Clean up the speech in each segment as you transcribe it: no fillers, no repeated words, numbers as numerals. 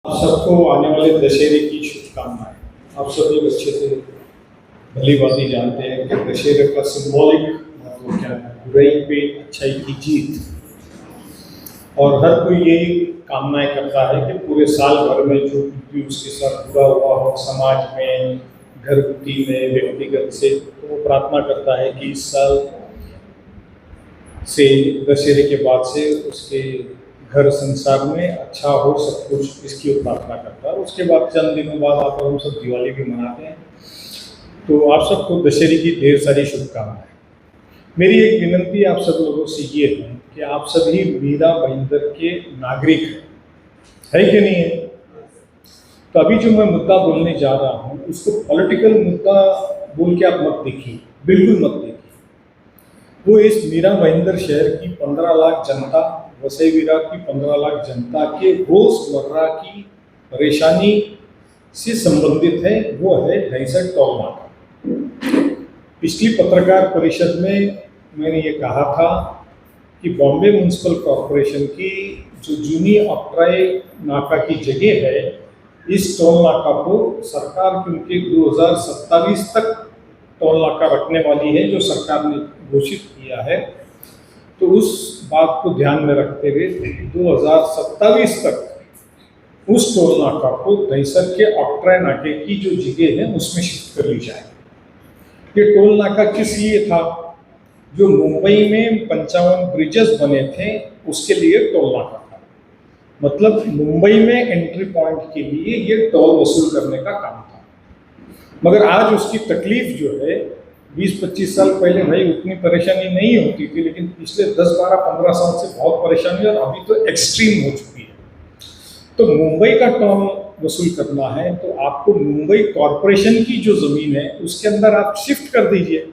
आप सबको आने वाले दशहरे की शुभकामनाएं। आप सब लोग अच्छे से भली भांति जानते हैं कि दशहरे का सिंबॉलिक महत्व क्या है, बुराई पे अच्छाई की जीत। और हर कोई यही कामनाएं करता है कि पूरे साल भर में जो भी उसके साथ बुरा हुआ हो, समाज में, घरगुती में, व्यक्तिगत से, तो वो प्रार्थना करता है कि इस साल से, दशहरे के बाद से उसके घर संसार में अच्छा हो सब कुछ, इसकी प्रार्थना करता है। उसके बाद चंद दिनों बाद आप हम सब दिवाली भी मनाते हैं। तो आप सबको दशहरे की ढेर सारी शुभकामनाएं। मेरी एक विनंती आप सब लोगों से ये है कि आप सभी मीरा भाईंदर के नागरिक है कि नहीं है? तो अभी जो मैं मुद्दा बोलने जा रहा हूँ उसको पॉलिटिकल मुद्दा बोल के आप मत देखिए, बिल्कुल मत देखिए। वो इस मीरा भाईंदर शहर की 15 लाख जनता, वसई विरार की 15 लाख जनता के रोजमर्रा की परेशानी से संबंधित है। वो है ढाईसठ टोल नाका। पिछली पत्रकार परिषद में मैंने ये कहा था कि बॉम्बे म्युनिसिपल कॉरपोरेशन की जो जूनी ऑक्ट्राई नाका की जगह है, इस टोल नाका को सरकार क्योंकि 2027 तक टोल नाका रखने वाली है, जो सरकार ने घोषित किया है। तो उस बात को ध्यान में रखते हुए 2027 तक उस टोल नाका को दहीसर के ऑक्ट्राई नाके की जो जगह है उसमें शिफ्ट कर ली जाए। ये टोल नाका किस लिए था? जो मुंबई में 55 ब्रिजेस बने थे उसके लिए टोल नाका था। मतलब मुंबई में एंट्री पॉइंट के लिए ये टोल वसूल करने का काम था। मगर आज उसकी तकलीफ जो है, 20-25 साल पहले भाई उतनी परेशानी नहीं होती थी, लेकिन पिछले 10-12-15 साल से बहुत परेशानी है और अभी तो एक्सट्रीम हो चुकी है। तो मुंबई का टोल वसूल करना है तो आपको मुंबई कॉरपोरेशन की जो ज़मीन है उसके अंदर आप शिफ्ट कर दीजिए।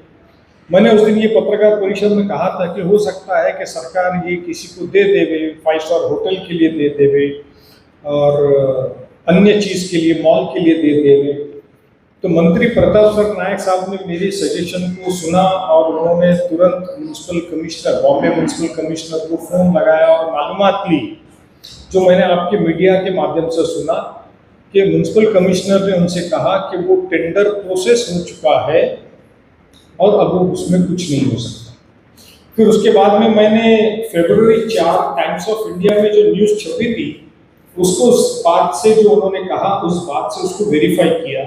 मैंने उस दिन ये पत्रकार परिषद में कहा था कि हो सकता है कि सरकार ये किसी को दे देवे, 5 स्टार होटल के लिए दे देवे और अन्य चीज़ के लिए, मॉल के लिए दे देवे। तो मंत्री प्रताप सर नायक साहब ने मेरी सजेशन को सुना और उन्होंने तुरंत municipal commissioner, Bombay municipal commissioner को फ़ोन लगाया और मालूमात ली, जो मैंने आपके मीडिया के माध्यम से सुना कि म्युनिसिपल कमिश्नर ने उनसे कहा कि वो टेंडर प्रोसेस हो चुका है और अब वो उसमें कुछ नहीं हो सकता। फिर उसके बाद में मैंने फरवरी 4 टाइम्स ऑफ इंडिया में जो न्यूज़ छपी थी उसको, उस बात से जो उन्होंने कहा उस बात से उसको वेरीफाई किया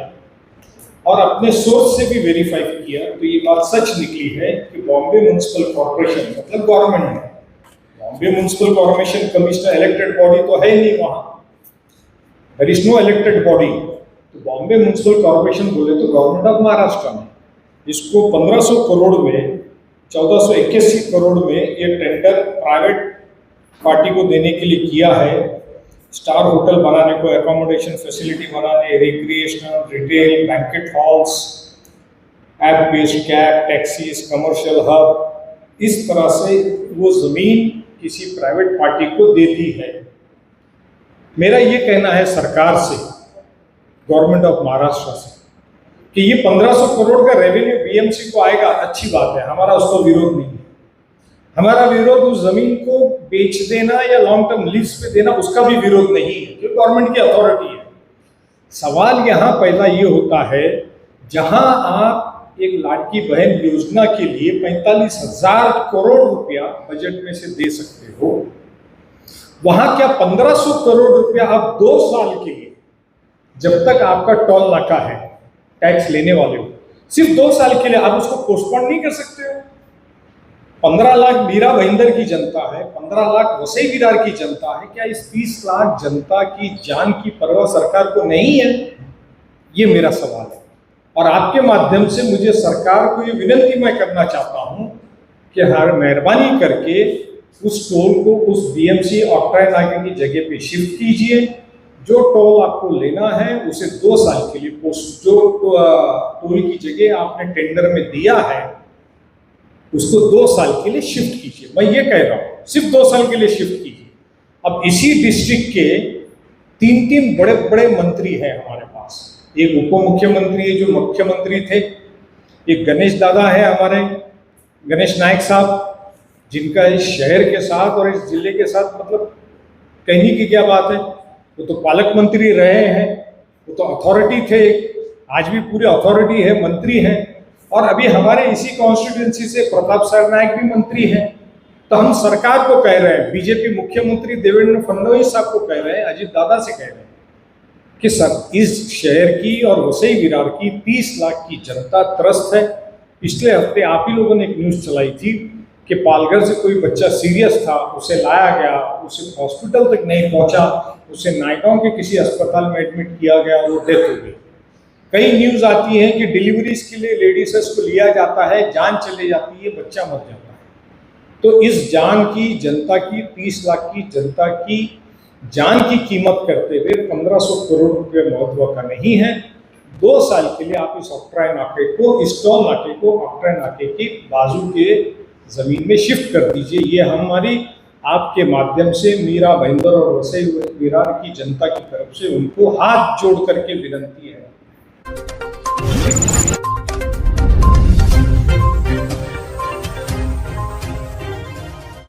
और अपने सोर्स से भी वेरीफाई किया। तो ये बात सच निकली है कि बॉम्बे म्युनिसिपल कॉरपोरेशन, मतलब गवर्नमेंट है, Bombay municipal corporation commissioner elected body तो है नहीं वहाँ, there is no elected body. तो बॉम्बे म्युनिसिपल कॉरपोरेशन बोले तो गवर्नमेंट ऑफ महाराष्ट्र में इसको 1500 करोड़ में, 1481 करोड़ में ये टेंडर प्राइवेट पार्टी को देने के लिए किया है। स्टार होटल बनाने को, एकोमोडेशन फैसिलिटी बनाने, recreational, retail, banquet halls, app based cab, taxis, commercial hub, इस तरह से वो ज़मीन किसी प्राइवेट पार्टी को देती है। मेरा ये कहना है सरकार से, गवर्नमेंट ऑफ महाराष्ट्र से, कि ये 1500 करोड़ का रेवेन्यू बीएमसी को आएगा, अच्छी बात है, हमारा उसको विरोध नहीं है। हमारा विरोध उस जमीन को बेच देना या लॉन्ग टर्म लीज पे देना, उसका भी विरोध नहीं है, जो गवर्नमेंट की अथॉरिटी है। सवाल यहाँ पहला ये होता है, जहां आप एक लाडकी बहन योजना के लिए 45,000 करोड़ रुपया बजट में से दे सकते हो, वहां क्या 1500 करोड़ रुपया आप 2 साल के लिए, जब तक आपका टोल नाका है, टैक्स लेने वाले हो, सिर्फ 2 साल के लिए आप उसको पोस्टपोन नहीं कर सकते हो? 15 लाख मीरा भाईंदर की जनता है, 15 लाख वसई विरार की जनता है, क्या इस 30 लाख जनता की जान की परवाह सरकार को नहीं है? ये मेरा सवाल है। और आपके माध्यम से मुझे सरकार को ये विनती मैं करना चाहता हूं कि हर मेहरबानी करके उस टोल को उस बीएमसी ऑक्ट्राई नाके की जगह पे शिफ्ट कीजिए। जो टोल आपको लेना है उसे 2 साल के लिए पोस्ट, जो टोल की जगह आपने टेंडर में दिया है उसको 2 साल के लिए शिफ्ट कीजिए। मैं ये कह रहा हूँ, सिर्फ 2 साल के लिए शिफ्ट कीजिए। अब इसी डिस्ट्रिक्ट के 3 बड़े बड़े मंत्री हैं हमारे पास। एक उप मुख्यमंत्री है जो मुख्यमंत्री थे, एक गणेश दादा है हमारे, गणेश नायक साहब, जिनका इस शहर के साथ और इस जिले के साथ मतलब कहने की क्या बात है। वो तो पालक मंत्री रहे हैं, वो तो अथॉरिटी थे, आज भी पूरे अथॉरिटी है, मंत्री हैं। और अभी हमारे इसी कॉन्स्टिट्यूंसी से प्रताप सरनायक भी मंत्री हैं। तो हम सरकार को कह रहे हैं, बीजेपी मुख्यमंत्री देवेंद्र फडणवीस साहब को कह रहे हैं, अजीत दादा से कह रहे हैं कि सर इस शहर की और वसई विरार की 30 लाख की जनता त्रस्त है। पिछले हफ्ते आप ही लोगों ने एक न्यूज़ चलाई थी कि पालघर से कोई बच्चा सीरियस था, उसे लाया गया, उसे हॉस्पिटल तक नहीं पहुंचा, उसे नायगांव के किसी अस्पताल में एडमिट किया गया, वो डेथ हो गई। कई न्यूज़ आती है कि डिलीवरीज के लिए लेडीज को लिया जाता है, जान चले जाती है, बच्चा मर जाता है। तो इस जान की, जनता की, 30 लाख की जनता की जान की कीमत करते हुए 1500 करोड़ रुपये महत्व का नहीं है। 2 साल के लिए आप इस ऑक्ट्राय नाके को, इस टोल नाके को ऑक्ट्राय नाके के बाजू के जमीन में शिफ्ट कर दीजिए। ये हमारी आपके माध्यम से मीरा भाईंदर और वसई विरार की जनता की तरफ से उनको हाथ जोड़ करके विनती है।